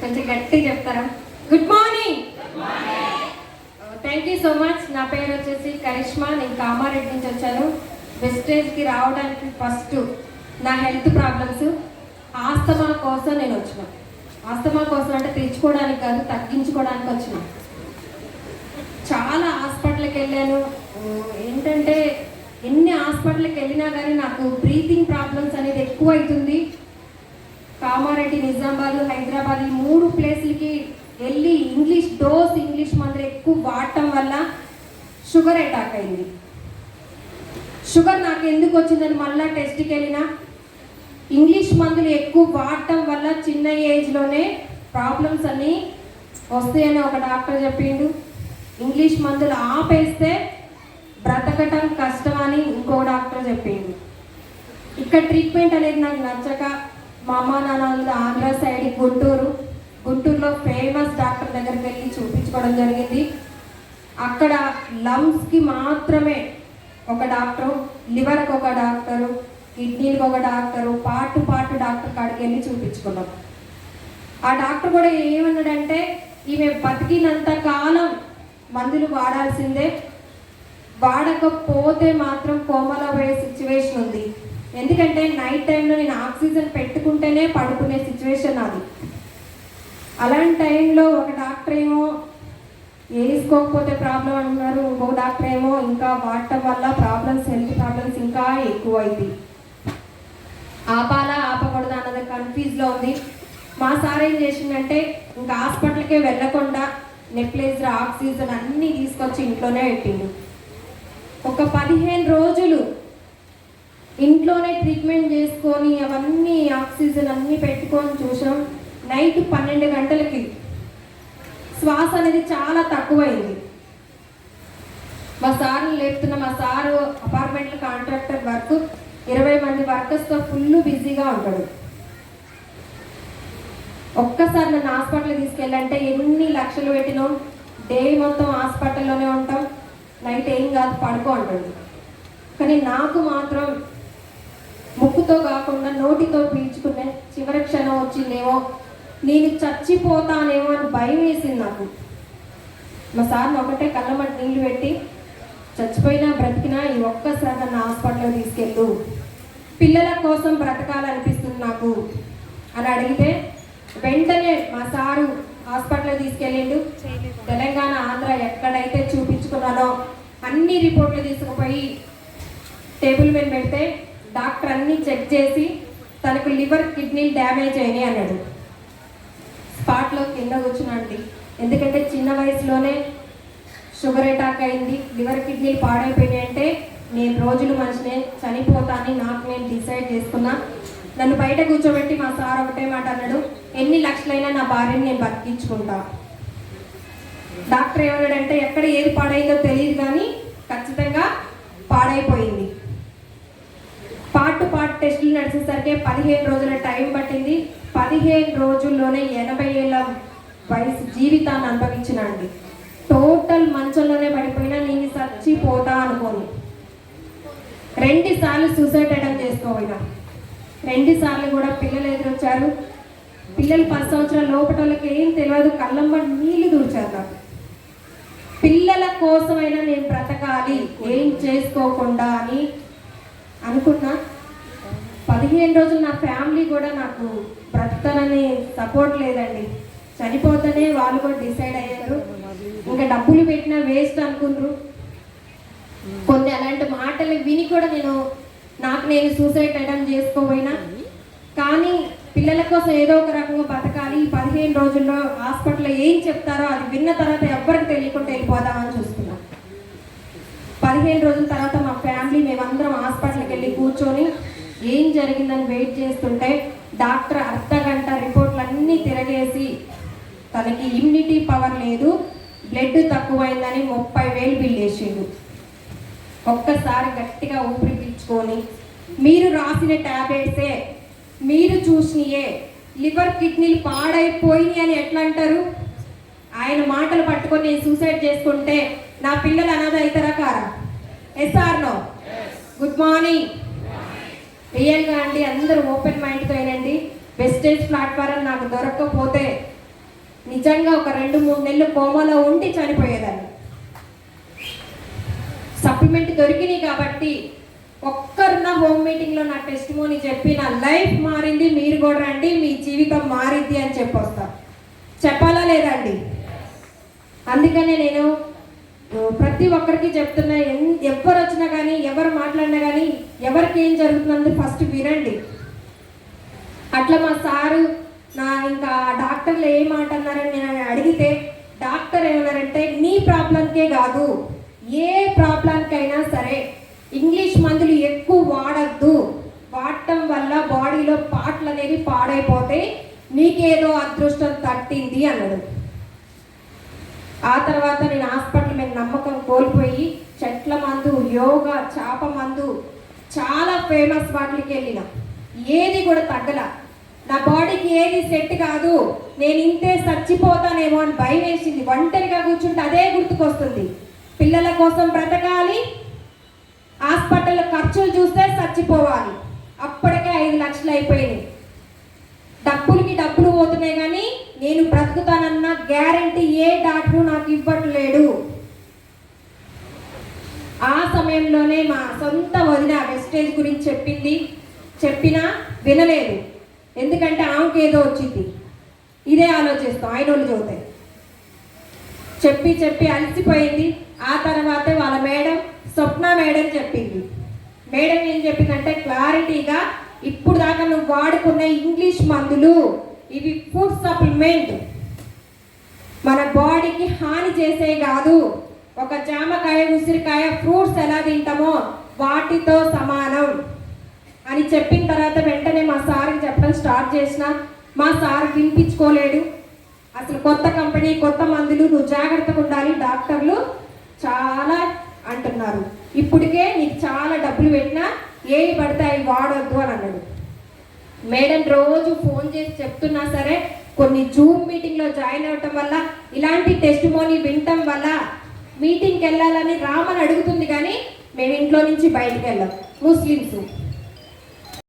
కొంచెం గట్టి చెప్తారా? Good morning. Thank you so much. నా పేరు వచ్చేసి కరిష్మా. నేను కామారెడ్డి నుంచి వచ్చాను. వెస్టేజ్కి రావడానికి ఫస్ట్ నా హెల్త్ ప్రాబ్లమ్స్, ఆస్తమా కోసం నేను వచ్చిన. ఆస్తమా కోసం అంటే తెచ్చుకోవడానికి కాదు, తగ్గించుకోవడానికి వచ్చిన. చాలా హాస్పిటల్కి వెళ్ళాను. ఏంటంటే ఎన్ని హాస్పిటల్కి వెళ్ళినా కానీ నాకు బ్రీతింగ్ ప్రాబ్లమ్స్ అనేది ఎక్కువ అవుతుంది. కామారెడ్డి, నిజామాబాద్, హైదరాబాద్ ఈ 3 ప్లేస్లకి వెళ్ళి ఇంగ్లీష్ మందులు ఎక్కువ వాడటం వల్ల షుగర్ అటాక్ అయింది. షుగర్ నాకు ఎందుకు వచ్చిందని మళ్ళీ టెస్ట్కి వెళ్ళిన. ఇంగ్లీష్ మందులు ఎక్కువ వాడటం వల్ల చిన్న ఏజ్లోనే ప్రాబ్లమ్స్ అన్నీ వస్తాయని ఒక డాక్టర్ చెప్పిండు. ఇంగ్లీష్ మందులు ఆపేస్తే బ్రతకటం కష్టం అని ఇంకో డాక్టర్ చెప్పిండు. ఇక్కడ ట్రీట్మెంట్ అనేది నాకు నచ్చక మా అమ్మ నాన్న ఆంధ్ర సైడ్ గుంటూరులో ఫేమస్ డాక్టర్ దగ్గరికి వెళ్ళి చూపించుకోవడం జరిగింది. అక్కడ లంగ్స్కి మాత్రమే ఒక డాక్టరు, లివర్కి ఒక డాక్టరు, కిడ్నీలకు ఒక డాక్టరు, పార్ట్ డాక్టర్ కాడికి వెళ్ళి చూపించుకున్నాం. ఆ డాక్టర్ కూడా ఏమన్నాడంటే ఈమె బతికినంత కాలం మందులు వాడాల్సిందే, వాడకపోతే మాత్రం కోమాలో పోయే సిచ్యువేషన్ ఉంది. ఎందుకంటే నైట్ టైంలో నేను ఆక్సిజన్ పెట్టుకుంటేనే పడుకునే సిచ్యువేషన్ అది. అలాంటి టైంలో ఒక డాక్టర్ ఏమో వేసుకోకపోతే ప్రాబ్లం అంటున్నారు, ఇంకొక డాక్టర్ ఏమో ఇంకా వాడటం వల్ల హెల్త్ ప్రాబ్లమ్స్ ఇంకా ఎక్కువ అయింది. ఆపాలా ఆపకూడదా అన్నది కన్ఫ్యూజ్లో ఉంది. మా సార్ ఏం చేసిందంటే ఇంకా హాస్పిటల్కే వెళ్ళకుండా నెప్లైజర్, ఆక్సిజన్ అన్నీ తీసుకొచ్చి ఇంట్లోనే పెట్టిండు. ఒక 15 రోజులు ఇంట్లోనే ట్రీట్మెంట్ చేసుకొని అవన్నీ ఆక్సిజన్ అన్నీ పెట్టుకొని చూసాం. నైట్ 12 గంటలకి శ్వాస అనేది చాలా తక్కువైంది. మా సార్ని లేపుతున్న, మా సారు అపార్ట్మెంట్లో కాంట్రాక్టర్ వర్క్, 20 మంది వర్కర్స్తో ఫుల్ బిజీగా ఉంటాడు. ఒక్కసారి నన్ను హాస్పిటల్కి తీసుకెళ్ళంటే ఎన్ని లక్షలు పెట్టినాం, డే మొత్తం హాస్పిటల్లోనే ఉంటాం, నైట్ ఏం కాదు పడుకో అంటాడు. కానీ నాకు మాత్రం ముక్కుతో కాకుండా నోటితో పీల్చుకునే చివరి క్షణం వచ్చిందేమో, నేను చచ్చిపోతానేమో అని భయం వేసింది నాకు. మా సార్ని ఒకటే కళ్ళమట్టి నీళ్ళు పెట్టి చచ్చిపోయినా బ్రతికినా ఈ ఒక్కసారి నన్ను హాస్పిటల్కి తీసుకెళ్ళు, పిల్లల కోసం బ్రతకాలనిపిస్తుంది నాకు అని అడిగితే వెంటనే మా సారు హాస్పిటల్కి తీసుకెళ్ళిండు. తెలంగాణ, ఆంధ్ర ఎక్కడైతే చూపించుకున్నానో అన్ని రిపోర్ట్లు తీసుకుపోయి టేబుల్ మీద పెడితే డాక్టర్ అన్నీ చెక్ చేసి తనకు లివర్, కిడ్నీలు డ్యామేజ్ అయినాయి అన్నాడు. స్పాట్లో కింద కూర్చున్నాండి. ఎందుకంటే చిన్న వయసులోనే షుగర్ అటాక్ అయింది, లివర్, కిడ్నీలు పాడైపోయినాయి అంటే నేను రోజులు మనిషినే, చనిపోతానని నాకు నేను డిసైడ్ చేసుకున్నా. నన్ను బయట కూర్చోబెట్టి మా సార్ ఒకటే మాట అన్నాడు, ఎన్ని లక్షలైనా నా భార్యని నేను బతికించుకుంటా. డాక్టర్ ఏమన్నాడంటే ఎక్కడ ఏది పాడైందో తెలియదు కానీ ఖచ్చితంగా పాడైపోయింది. పార్ట్ టెస్టులు నడిచేసరికి 15 రోజుల టైం పట్టింది. 15 రోజుల్లోనే 80 ఏళ్ళ వయసు జీవితాన్ని అనుభవించినండి. టోటల్ మంచంలోనే పడిపోయినా నేను చచ్చిపోతా అనుకోను. 2 సార్లు సూసైడ్ అటెంప్ట్ చేసుకోపోయినా, 2 సార్లు కూడా పిల్లలు ఎదురొచ్చారు. పిల్లలు 10 సంవత్సరాల లోపటోళ్ళకి ఏం తెలియదు, కళ్ళంబడి నీళ్లు దూర్చారు నాకు. పిల్లల కోసమైనా నేను బ్రతకాలి, ఏం చేసుకోకుండా అని అనుకున్నా. 15 రోజులు నా ఫ్యామిలీ కూడా నాకు బ్రతకనని సపోర్ట్ లేదండి. చనిపోతేనే వాళ్ళు కూడా డిసైడ్ అయ్యారు. ఇంకా డబ్బులు పెట్టినా వేస్ట్ అనుకుంటారు. కొన్ని అలాంటి మాటలు విని కూడా నేను సూసైడ్ అటెంప్ట్ చేసుకోపోయినా. కానీ పిల్లల కోసం ఏదో ఒక రకంగా బతకాలి. 15 రోజుల్లో హాస్పిటల్లో ఏం చెప్తారో అది విన్న తర్వాత ఎవ్వరికి తెలియకుండా వెళ్ళిపోదామని చూస్తున్నాం. 15 రోజుల తర్వాత మా ఫ్యామిలీ మేమందరం హాస్పిటల్కి వెళ్ళి కూర్చొని ఏం జరిగిందని వెయిట్ చేస్తుంటే డాక్టర్ అర్ధగంట రిపోర్ట్లు అన్నీ తిరగేసి తనకి ఇమ్యూనిటీ పవర్ లేదు, బ్లడ్ తక్కువైందని 30,000 బిల్ వేసిండు. ఒక్కసారి గట్టిగా ఊపిరి పీల్చుకొని మీరు రాసిన ట్యాబ్లెట్సే, మీరు చూసినయే, లివర్, కిడ్నీలు పాడైపోయినాయి అని ఎట్లా అంటారు? ఆయన మాటలు పట్టుకొని నేను సూసైడ్ చేసుకుంటే నా పిల్లలు అనాథ అవుతారా కారా? Yes or no? Good morning. రియల్గా అండి అందరూ ఓపెన్ మైండ్తో వినండి. వెస్టేజ్ ప్లాట్ఫారం నాకు దొరకకపోతే నిజంగా ఒక 2-3 నెలలు కోమాలో ఉండి చనిపోయేదాన్ని. సప్లిమెంట్ దొరికినాయి కాబట్టి ఒక్కరున్న హోమ్ మీటింగ్లో నా టెస్టిమోనీ చెప్పి నా లైఫ్ మారింది, మీరు కూడా రండి, మీ జీవితం మారింది అని చెప్పొస్తా. చెప్పాలా లేదండి? అందుకనే నేను ప్రతి ఒక్కరికి చెప్తున్నా, ఎవరు వచ్చినా కానీ ఎవరు మాట్లాడినా కానీ ఎవరికి ఏం జరుగుతుందో ఫస్ట్ వినండి. అట్లా మా సారు ఇంకా డాక్టర్లు ఏం మాట అన్నారని నేను అడిగితే డాక్టర్ ఏమన్నారంటే, నీ ప్రాబ్లంకే కాదు ఏ ప్రాబ్లంకైనా సరే ఇంగ్లీష్ మందులు ఎక్కువ వాడద్దు, వాడటం వల్ల బాడీలో పార్ట్లు అనేవి పాడైపోతాయి, నీకేదో అదృష్టం తట్టింది అన్నాడు. ఆ తర్వాత నేను హాస్పిటల్ మీద నమ్మకం కోల్పోయి చెట్ల మందు, యోగా, చేప మందు, చాలా ఫేమస్ వాటికి వెళ్ళిన, ఏది కూడా తగ్గల. నా బాడీకి ఏది సెట్ కాదు, నేను ఇంతే చచ్చిపోతానేమో అని భయం వేసింది. ఒంటరిగా కూర్చుంటే అదే గుర్తుకొస్తుంది. పిల్లల కోసం బ్రతకాలి, హాస్పిటల్ ఖర్చులు చూస్తే చచ్చిపోవాలి. అప్పటికే 5 లక్షలు అయిపోయినాయి. డబ్బులకి డబ్బులు పోతున్నాయి కానీ నేను బ్రతుకుతానన్న గ్యారంటీ ఏ డాక్టరు నాకు ఇవ్వట్లేడు. ఆ సమయంలోనే మా సొంత వదిన వెస్టేజ్ గురించి చెప్పినా వినలేదు. ఎందుకంటే ఆమెకి ఏదో వచ్చింది, ఇదే ఆలోచిస్తాం ఆయన వాళ్ళు చదువుతాయి. చెప్పి అలసిపోయింది. ఆ తర్వాతే వాళ్ళ మేడం స్వప్న మేడం చెప్పింది. మేడం ఏం చెప్పిందంటే క్లారిటీగా, ఇప్పుడు దాకా నువ్వు వాడుకున్న ఇంగ్లీష్ మందులు ఇవి ఫుడ్ సప్లిమెంట్, మన బాడీకి హాని చేసే కాదు. ఒక జామకాయ, ఉసిరికాయ, ఫ్రూట్స్ ఎలా తింటామో వాటితో సమానం అని చెప్పిన తర్వాత వెంటనే మా సార్కి చెప్పడం స్టార్ట్ చేసిన. మా సార్ వినిపించుకోలేడు. అసలు కొత్త కంపెనీ, కొత్త మందులు, నువ్వు జాగ్రత్తగా ఉండాలి, డాక్టర్లు చాలా అంటున్నారు, ఇప్పటికే నీకు చాలా డబ్బులు పెట్టినా ఏవి పడితే అవి వాడొద్దు అని అన్నాడు. మేడం రోజు ఫోన్ చేసి చెప్తున్నా సరే కొన్ని జూమ్ మీటింగ్లో జాయిన్ అవ్వటం వల్ల, ఇలాంటి టెస్టిమోనీ వినటం వల్ల మీటింగ్కి వెళ్ళాలని రామని అడుగుతుంది కానీ మేము ఇంట్లో నుంచి బయటకు వెళ్ళాం. ముస్లిమ్స్